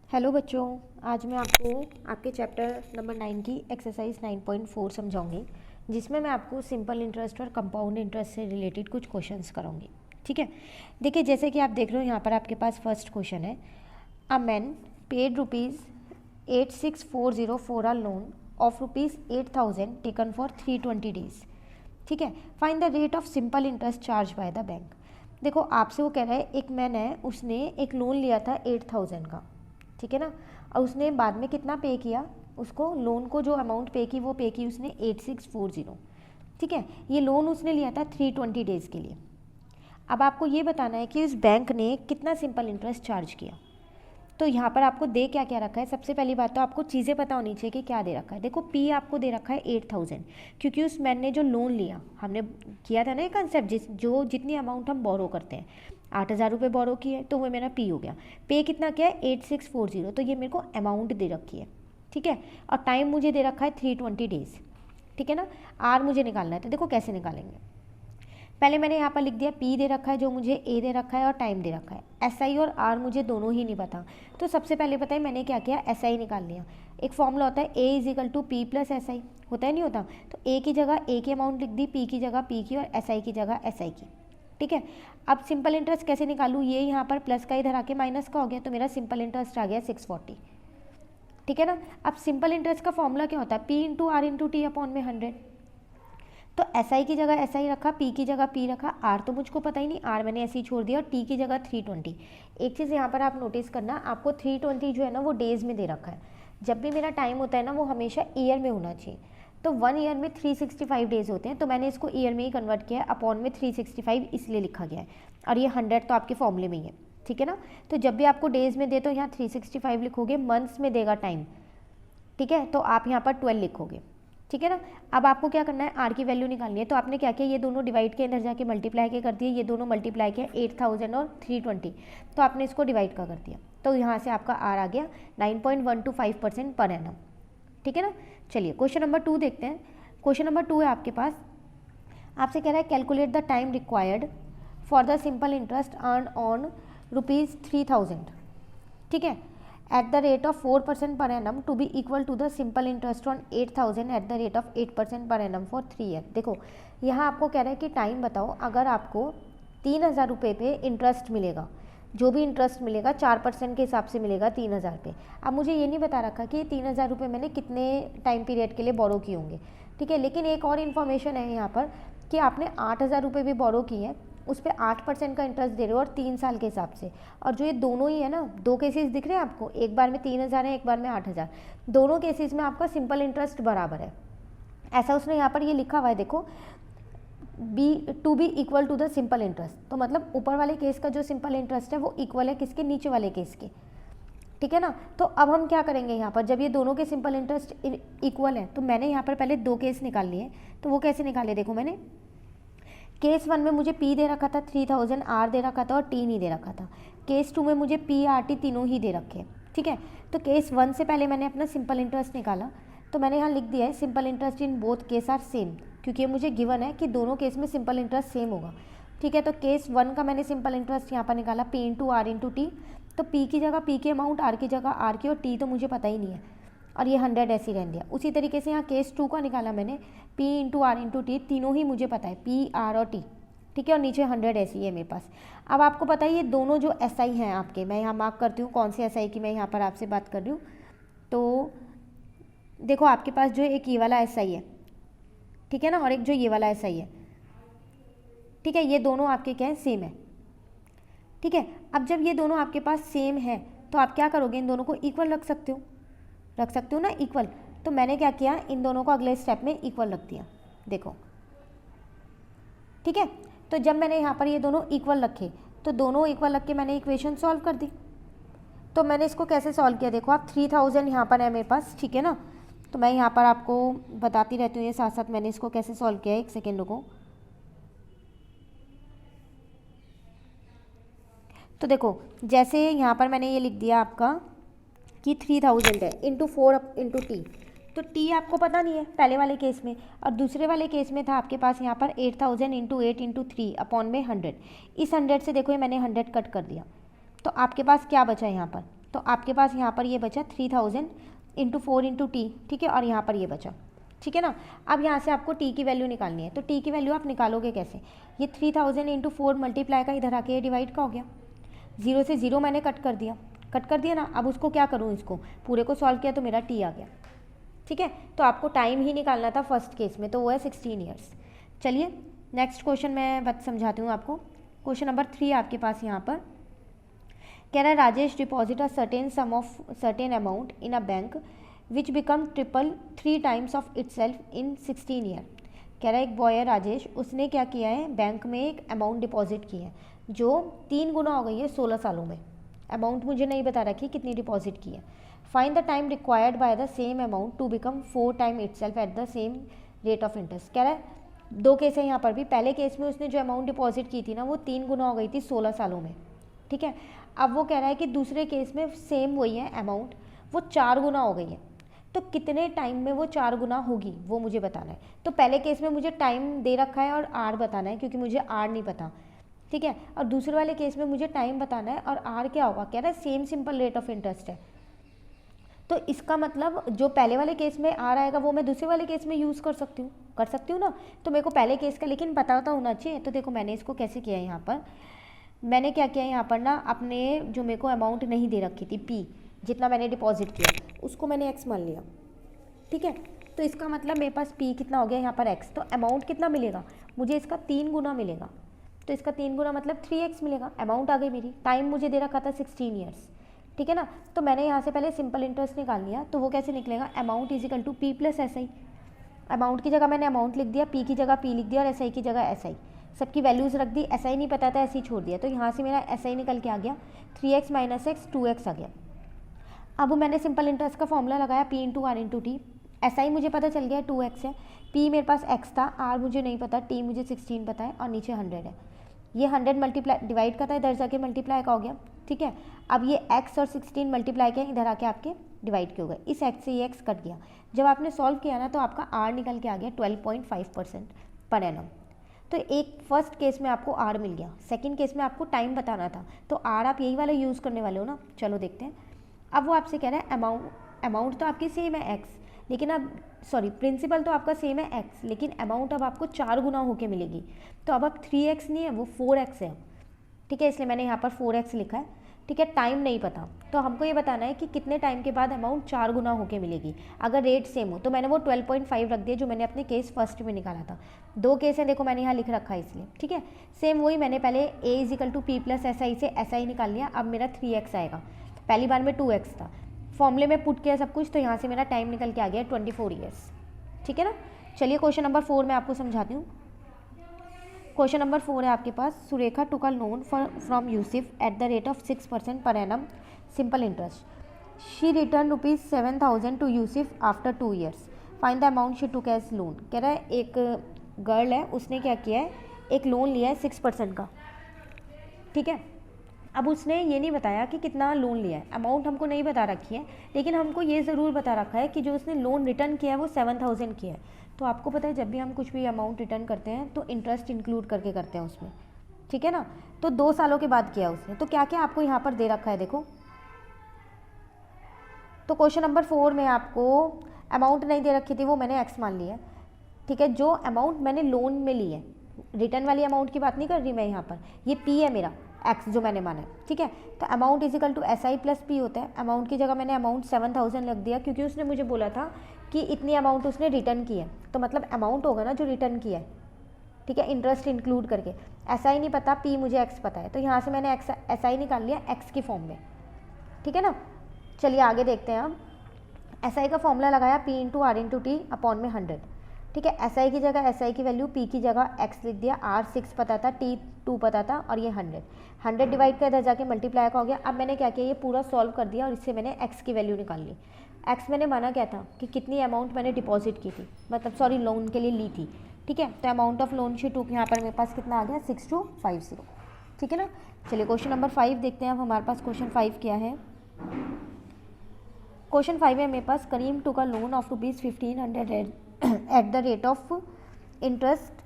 Hello बच्चों, आज मैं आपको आपके चैप्टर नंबर 9 की एक्सरसाइज 9.4 समझाऊंगी, जिसमें मैं आपको सिंपल इंटरेस्ट और कंपाउंड इंटरेस्ट से रिलेटेड कुछ क्वेश्चंस कराऊंगी। ठीक है, देखिए जैसे कि आप देख रहे हो यहाँ पर आपके पास फर्स्ट क्वेश्चन है। A man paid ₹8640 for a loan of ₹8000 taken for 320 days. ठीक है, find the rate of simple interest charge by the bank. देखो आपसे वो कह रहा है, एक मैन है, उसने एक लोन लिया था 8000 का, ठीक है ना, और उसने बाद में कितना पे किया, उसको लोन को जो अमाउंट पे की वो पे की उसने 8640। ठीक है, ये लोन उसने लिया था 320 डेज़ के लिए। अब आपको ये बताना है कि उस बैंक ने कितना सिंपल इंटरेस्ट चार्ज किया। तो यहाँ पर आपको दे क्या क्या रखा है। सबसे पहली बात तो आपको चीज़ें पता होनी चाहिए कि क्या दे रखा है। देखो पी आपको दे रखा है 8000, क्योंकि उस मैन ने जो लोन लिया, हमने किया था ना ये कंसेप्ट, जो जितनी अमाउंट हम बोरो करते हैं, 8000 रुपये बोरो किए तो वो मेरा पी हो गया। पे कितना क्या है 8640, तो ये मेरे को अमाउंट दे रखी है। ठीक है, और टाइम मुझे दे रखा है 320 डेज़। ठीक है ना, आर मुझे निकालना है। तो देखो कैसे निकालेंगे। पहले मैंने यहाँ पर लिख दिया पी दे रखा है, जो मुझे ए दे रखा है, और टाइम दे रखा है। एस आई और आर मुझे दोनों ही नहीं पता, तो सबसे पहले पता है मैंने क्या किया, एस आई निकाल लिया। एक फॉर्मूला होता है A is equal to P plus S I, होता है नहीं होता। तो ए की जगह ए की अमाउंट लिख दी, पी की जगह पी की, और एस आई की जगह एस आई की। ठीक है, अब सिंपल इंटरेस्ट कैसे निकालूँ, ये यहाँ पर प्लस का इधर आके माइनस का हो गया, तो मेरा सिंपल इंटरेस्ट आ गया 640। ठीक है ना, अब सिंपल इंटरेस्ट का फॉर्मूला क्या होता है, P into R into T upon में 100। तो एस आई की जगह एस आई रखा, पी की जगह पी रखा, आर तो मुझको पता ही नहीं, आर मैंने ऐसे ही छोड़ दिया, और टी की जगह 320। एक चीज़ यहाँ पर आप नोटिस करना, आपको 320 जो है ना वो डेज़ में दे रखा है। जब भी मेरा टाइम होता है ना वो हमेशा ईयर में होना चाहिए। तो 1 ईयर में 365 डेज़ होते हैं, तो मैंने इसको ईयर में ही कन्वर्ट किया है, अपॉन में 365 इसलिए लिखा गया है, और ये 100 तो आपके फॉर्मूले में ही है। ठीक है ना, तो जब भी आपको डेज़ में दे तो यहाँ 365 लिखोगे, मंथ्स में देगा टाइम, ठीक है, तो आप यहाँ पर 12 लिखोगे। ठीक है ना, अब आपको क्या करना है, आर की वैल्यू निकालनी है। तो आपने क्या किया, ये दोनों डिवाइड के अंदर जाके मल्टीप्लाई के कर दिए, ये दोनों मल्टीप्लाई किया 8000 और 320, तो आपने इसको डिवाइड का कर दिया, तो यहाँ से आपका आर आ गया 9.125% पर एनम। ठीक है ना, चलिए क्वेश्चन नंबर 2 देखते हैं। क्वेश्चन नंबर 2 है आपके पास, आपसे कह रहा है calculate the time required for the simple interest earn on ₹3000। ठीक है, at the rate of 4% per annum to be equal to the simple interest on 8000 at the rate of 8% per annum for 3 year। देखो यहाँ आपको कह रहा है कि time बताओ, अगर आपको 3000 रुपये पे इंटरेस्ट मिलेगा, जो भी इंटरेस्ट मिलेगा 4% के हिसाब से मिलेगा 3000 पे। अब मुझे ये नहीं बता रखा कि 3000 रुपये मैंने कितने टाइम पीरियड के लिए बोरो किए होंगे। ठीक है, लेकिन एक और इन्फॉर्मेशन है यहाँ पर कि आपने 8000 रुपये भी बोरो किए हैं, उस पर 8% का इंटरेस्ट दे रहे हो, और 3 साल के हिसाब से। और जो ये दोनों ही है ना, दो केसेस दिख रहे हैं आपको, एक बार में 3000 है, एक बार में 8000, दोनों केसेस में आपका सिंपल इंटरेस्ट बराबर है। ऐसा उसने यहाँ पर ये लिखा हुआ है, देखो to be equal to the simple interest, तो मतलब ऊपर वाले केस का जो सिंपल इंटरेस्ट है वो इक्वल है किसके, नीचे वाले केस के। ठीक है ना, तो अब हम क्या करेंगे यहाँ पर, जब ये दोनों के सिंपल इंटरेस्ट इक्वल है, तो मैंने यहाँ पर पहले 2 केस निकाल लिए। तो वो कैसे निकाले, देखो मैंने केस 1 में मुझे पी दे रखा था 3000, आर दे रखा था, और टी नहीं दे रखा था। केस 2 में मुझे पी आर टी तीनों ही दे रखे। ठीक है, तो केस 1 से पहले मैंने अपना सिंपल इंटरेस्ट निकाला, तो मैंने यहाँ लिख दिया है simple interest in both case are same, क्योंकि ये मुझे गिवन है कि दोनों केस में सिंपल इंटरेस्ट सेम होगा। ठीक है, तो केस 1 का मैंने सिंपल इंटरेस्ट यहाँ पर निकाला, P into R into T. तो पी की जगह पी की अमाउंट, आर की जगह आर की, और टी तो मुझे पता ही नहीं है, और ये 100 ऐसे ही रहने दिया। उसी तरीके से यहाँ केस 2 का निकाला मैंने, P into R into T, तीनों ही मुझे पता है, पी आर और टी। ठीक है, और नीचे 100 ऐसी है मेरे पास। अब आपको पता है ये दोनों जो एस आई हैं आपके, मैं यहाँ मार्क करती हूँ कौन से एस आई की मैं यहाँ पर आपसे बात कर रही हूँ। तो देखो आपके पास जो एक ये वाला एस आई है, ठीक है ना, और एक जो ये वाला एस आई है। ठीक है, ये दोनों आपके क्या है, सेम है। ठीक है, अब जब ये दोनों आपके पास सेम है, तो आप क्या करोगे, इन दोनों को इक्वल रख सकते हो ना, इक्वल। तो मैंने क्या किया, इन दोनों को अगले स्टेप में इक्वल रख दिया, देखो। ठीक है, तो जब मैंने यहाँ पर ये दोनों इक्वल रखे, तो दोनों इक्वल रख के मैंने इक्वेशन सॉल्व कर दी। तो मैंने इसको कैसे सॉल्व किया, देखो आप 3000 यहाँ पर है मेरे पास, ठीक है ना, तो मैं यहाँ पर आपको बताती रहती हूँ ये साथ साथ मैंने इसको कैसे सॉल्व किया है, एक सेकेंड रुको। तो देखो जैसे यहाँ पर मैंने ये लिख दिया आपका कि 3000 है इंटू 4 इंटू टी, तो टी आपको पता नहीं है पहले वाले केस में, और दूसरे वाले केस में था आपके पास यहाँ पर 8000 इंटू 8 इंटू 3 अपॉन में 100। इस 100 से देखो ये मैंने 100 कट कर दिया, तो आपके पास क्या बचा है यहाँ पर, तो आपके पास यहाँ पर ये बचा 3000 इंटू 4 इंटू टी, ठीक है, और यहाँ पर ये बचा, ठीक है ना। अब यहाँ से आपको टी की वैल्यू निकालनी है, तो टी की वैल्यू आप निकालोगे कैसे, ये 3000 इंटू 4 मल्टीप्लाई का इधर आके ये डिवाइड का हो गया, 0 से 0 मैंने कट कर दिया ना। अब उसको क्या करूँ, इसको पूरे को सॉल्व किया तो मेरा टी आ गया, ठीक है। तो आपको टाइम ही निकालना था फर्स्ट केस में, तो वो है 16 ईयर्स। चलिए नेक्स्ट क्वेश्चन मैं समझाती हूँ आपको। क्वेश्चन नंबर 3 आपके पास यहाँ पर कह रहा है Rajesh deposit a certain amount in a bank which become triple 3 times of itself in 16 year. कह रहा है एक बॉय है राजेश, उसने क्या किया है, बैंक में एक अमाउंट डिपॉजिट की है जो 3 गुना हो गई है 16 सालों में। अमाउंट मुझे नहीं बता रखी कितनी डिपॉजिट की है। Find the time required by the same amount to become 4 time itself at the same rate of interest. कह रहा है 2 केस है यहाँ पर भी। पहले केस में उसने जो अमाउंट डिपॉजिट की थी ना वो 3 गुना हो गई थी 16 सालों में, ठीक है। अब वो कह रहा है कि दूसरे केस में सेम वही है अमाउंट, वो 4 गुना हो गई है, तो कितने टाइम में वो 4 गुना होगी वो मुझे बताना है। तो पहले केस में मुझे टाइम दे रखा है और आर बताना है क्योंकि मुझे आर नहीं पता, ठीक है। और दूसरे वाले केस में मुझे टाइम बताना है और आर क्या होगा, कह रहा है same simple rate of interest है। तो इसका मतलब जो पहले वाले केस में आर आएगा वो मैं दूसरे वाले केस में यूज़ कर सकती हूँ ना। तो मेरे को पहले केस का लेकिन पता तो होना चाहिए। तो देखो मैंने इसको कैसे किया है, यहाँ पर मैंने क्या किया यहाँ पर ना, अपने जो मेरे को अमाउंट नहीं दे रखी थी पी, जितना मैंने डिपॉजिट किया उसको मैंने एक्स मान लिया, ठीक है। तो इसका मतलब मेरे पास पी कितना हो गया यहाँ पर एक्स, तो अमाउंट कितना मिलेगा मुझे, इसका 3 गुना मिलेगा। तो इसका 3 गुना मतलब 3x मिलेगा। अमाउंट आ गई मेरी, टाइम मुझे दे रखा था 16 ईयर्स, ठीक है ना। तो मैंने यहाँ से पहले सिंपल इंटरेस्ट निकाल लिया, तो वो कैसे निकलेगा, amount is equal to P plus S I. Amount की जगह मैंने अमाउंट लिख दिया, पी की जगह पी लिख दिया और एस आई की जगह एस आई, सबकी वैल्यूज़ रख दी। एस आई नहीं पता था, ऐसे ही छोड़ दिया। तो यहाँ से मेरा एस आई निकल के आ गया 3x माइनस एक्स 2x आ गया। अब मैंने सिंपल इंटरेस्ट का फॉर्मूला लगाया P into R into T. S I मुझे पता चल गया 2x है, पी मेरे पास x था, आर मुझे नहीं पता, टी मुझे 16 पता है और नीचे 100 है। ये 100 मल्टीप्लाई डिवाइड का था, इधर जाके मल्टीप्लाई का हो गया, ठीक है। अब ये x और 16 मल्टीप्लाई के इधर आके आपके डिवाइड के हो गए, इस x से ये x कट गया। जब आपने सॉल्व किया ना तो आपका r निकल के आ गया 12.5% पर एनम। तो एक फर्स्ट केस में आपको r मिल गया, सेकंड केस में आपको टाइम बताना था, तो r आप यही वाला यूज़ करने वाले हो ना। चलो देखते हैं। अब वो आपसे कह रहा है अमाउंट तो आपकी सेम है x, लेकिन अब प्रिंसिपल तो आपका सेम है x, लेकिन अमाउंट अब आपको 4 गुना होके मिलेगी। तो अब 3x नहीं है, वो 4x है, ठीक है, इसलिए मैंने यहाँ पर 4x लिखा है, ठीक है। टाइम नहीं पता, तो हमको ये बताना है कि कितने टाइम के बाद अमाउंट 4 गुना होके मिलेगी अगर रेट सेम हो। तो मैंने वो 12.5 रख दिया जो मैंने अपने केस फर्स्ट में निकाला था। 2 केस है, देखो मैंने यहाँ लिख रखा है इसलिए, ठीक है। सेम वही मैंने पहले a is equal to P plus S I से एस आई निकाल लिया। अब मेरा 3x आएगा, पहली बार में 2x था, फॉर्मूले में पुट किया सब कुछ, तो यहाँ से मेरा टाइम निकल के आ गया 24 ईयर्स, ठीक है ना। चलिए क्वेश्चन नंबर 4 मैं आपको समझाती हूँ। क्वेश्चन नंबर 4 है आपके पास, Surekha took a loan from Yusuf at the rate of 6% per annum simple interest. She return ₹7,000 to Yusuf after 2 years. Find the amount she took as loan. कह रहा है एक गर्ल है, उसने क्या किया है, एक लोन लिया है 6% का, ठीक है। अब उसने ये नहीं बताया कि कितना लोन लिया है, अमाउंट हमको नहीं बता रखी है, लेकिन हमको ये ज़रूर बता रखा है कि जो उसने लोन रिटर्न किया है वो 7,000 किया है। तो आपको पता है जब भी हम कुछ भी अमाउंट रिटर्न करते हैं तो इंटरेस्ट इंक्लूड करके करते हैं उसमें, ठीक है ना। तो 2 सालों के बाद किया उसने, तो क्या क्या आपको यहाँ पर दे रखा है देखो। तो क्वेश्चन नंबर 4 में आपको अमाउंट नहीं दे रखी थी, वो मैंने एक्स मान लिया है, ठीक है। जो अमाउंट मैंने लोन में ली है, रिटर्न वाली अमाउंट की बात नहीं कर रही मैं यहाँ पर, ये पी है मेरा, एक्स जो मैंने माना है, ठीक है। तो amount is equal to S I plus P होता है। अमाउंट की जगह मैंने अमाउंट 7,000 लिख दिया क्योंकि उसने मुझे बोला था कि इतनी अमाउंट उसने रिटर्न की है, तो मतलब अमाउंट होगा ना जो रिटर्न किया है, ठीक है, इंटरेस्ट इंक्लूड करके। एस आई नहीं पता, पी मुझे एक्स पता है, तो यहाँ से मैंने एस आई निकाल लिया एक्स की फॉर्म में, ठीक है ना। चलिए आगे देखते हैं हम। एस आई का फॉर्मूला लगाया P into R into T upon में 100, ठीक है। एस आई की जगह एस आई की वैल्यू, पी की जगह एक्स लिख दिया, आर 6 पता था, टी 2 पता था और ये 100 डिवाइड कर इधर जाके मल्टीप्लाई का हो गया। अब मैंने क्या किया, ये पूरा सॉल्व कर दिया और इससे मैंने एक्स की वैल्यू निकाल ली। एक्स मैंने माना क्या था कि कितनी अमाउंट मैंने डिपॉजिट की थी, मतलब लोन के लिए ली थी, ठीक है। तो amount of loan she took यहाँ पर मेरे पास कितना आ गया 6250, ठीक है ना। चलिए क्वेश्चन नंबर 5 देखते हैं अब हमारे पास क्वेश्चन 5 क्या है। क्वेश्चन 5 है मेरे पास, करीम टुक a loan of ₹1500 at the rate of interest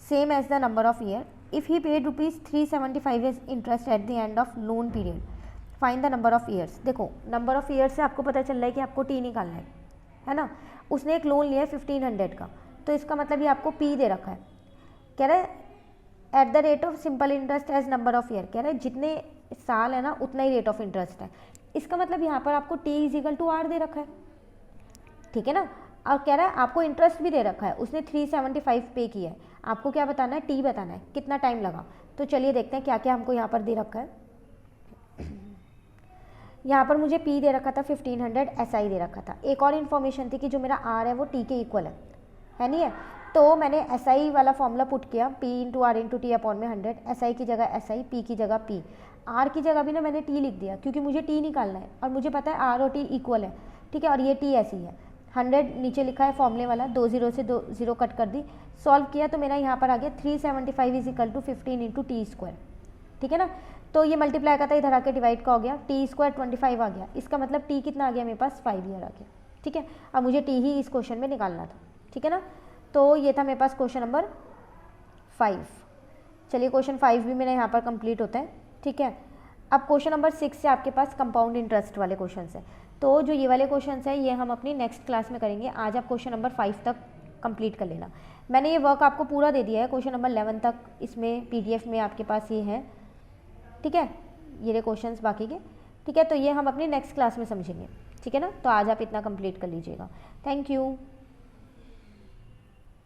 same as the number of year. If he paid ₹375 as interest at the end of loan period, find the number of years. देखो number of years से आपको पता चल रहा है कि आपको T निकालना है ना। उसने एक लोन लिया है 1500 का, तो इसका मतलब ये आपको पी दे रखा है। कह रहा है at the rate of simple interest as number of year, कह रहा है जितने साल है ना उतना ही रेट ऑफ इंटरेस्ट है। इसका मतलब यहाँ पर आपको T is equal to R दे रखा है, ठीक है ना। और कह रहा है आपको इंटरेस्ट भी दे रखा है, उसने 375 पे किया है, आपको क्या बताना है, टी बताना है, कितना टाइम लगा। तो चलिए देखते हैं क्या क्या हमको यहाँ पर दे रखा है। यहाँ पर मुझे पी दे रखा था 1500, एसआई दे रखा था। एक और इन्फॉर्मेशन थी कि जो मेरा आर है वो टी के इक्वल है नहीं है। तो मैंने एसआई वाला फॉर्मूला पुट किया, P into R into T upon में 100, एसआई की जगह एसआई, पी की जगह पी, आर की जगह भी ना मैंने टी लिख दिया क्योंकि मुझे टी निकालना है और मुझे पता है आर और टी इक्वल है, ठीक है। और ये टी ऐसी है, 100 नीचे लिखा है फॉर्मूले वाला, 2 जीरो से 2 जीरो कट कर दी, सॉल्व किया तो मेरा यहाँ पर आ गया 375 is equal to 15 into T square, ठीक है ना। तो ये मल्टीप्लाई का था, इधर आके डिवाइड का हो गया, टी स्क्वायर 25 आ गया। इसका मतलब टी कितना आ गया मेरे पास, 5 ईयर आ गया, ठीक है। अब मुझे टी ही इस क्वेश्चन में निकालना था, ठीक है ना। तो ये था मेरे पास क्वेश्चन नंबर 5। चलिए क्वेश्चन 5 भी मेरा यहाँ पर कंप्लीट होता है, ठीक है। अब क्वेश्चन नंबर 6 से आपके पास कंपाउंड इंटरेस्ट वाले क्वेश्चन है। तो जो ये वाले क्वेश्चन है ये हम अपनी नेक्स्ट क्लास में करेंगे। आज आप क्वेश्चन नंबर 5 तक कंप्लीट कर लेना। मैंने ये वर्क आपको पूरा दे दिया है, क्वेश्चन नंबर 11 तक इसमें पीडीएफ में आपके पास ये है, ठीक है। ये रहे क्वेश्चंस बाकी के, ठीक है। तो ये हम अपनी नेक्स्ट क्लास में समझेंगे, ठीक है ना। तो आज आप इतना कंप्लीट कर लीजिएगा। Thank you.